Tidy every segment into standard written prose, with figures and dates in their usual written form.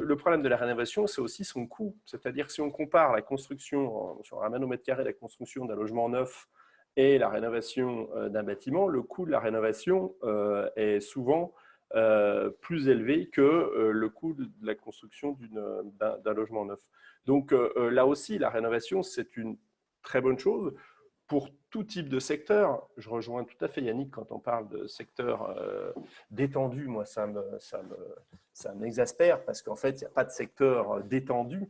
le problème de la rénovation, c'est aussi son coût. C'est-à-dire que si on compare la construction, sur un nanomètre carré, la construction d'un logement neuf et la rénovation d'un bâtiment, le coût de la rénovation est souvent plus élevé que le coût de la construction d'un logement neuf. Donc là aussi, la rénovation, c'est une très bonne chose pour tout type de secteur. Je rejoins tout à fait Yannick quand on parle de secteur détendu. Moi, ça m'exaspère parce qu'en fait, il n'y a pas de secteur détendu.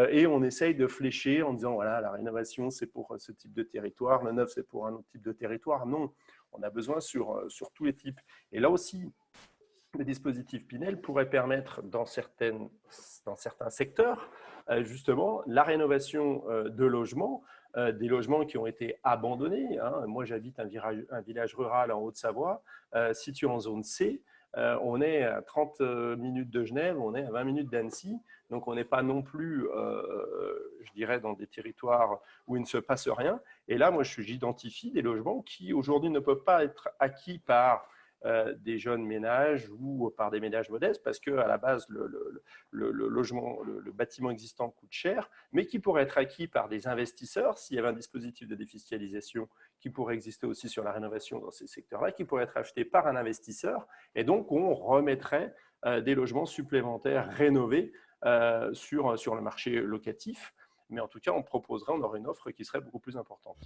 Et on essaye de flécher en disant, voilà, la rénovation, c'est pour ce type de territoire, le neuf, c'est pour un autre type de territoire. Non, on a besoin sur tous les types. Et là aussi, les dispositifs Pinel pourraient permettre dans certains secteurs, justement, la rénovation de logements, des logements qui ont été abandonnés. Moi, j'habite un village rural en Haute-Savoie, situé en zone C. On est à 30 minutes de Genève, on est à 20 minutes d'Annecy. Donc, on n'est pas non plus, je dirais, dans des territoires où il ne se passe rien. Et là, moi, j'identifie des logements qui, aujourd'hui, ne peuvent pas être acquis par des jeunes ménages ou par des ménages modestes parce qu'à la base, le bâtiment existant coûte cher, mais qui pourrait être acquis par des investisseurs s'il y avait un dispositif de défiscalisation qui pourrait exister aussi sur la rénovation dans ces secteurs-là, qui pourrait être acheté par un investisseur. Et donc, on remettrait des logements supplémentaires rénovés sur le marché locatif. Mais en tout cas, on aurait une offre qui serait beaucoup plus importante.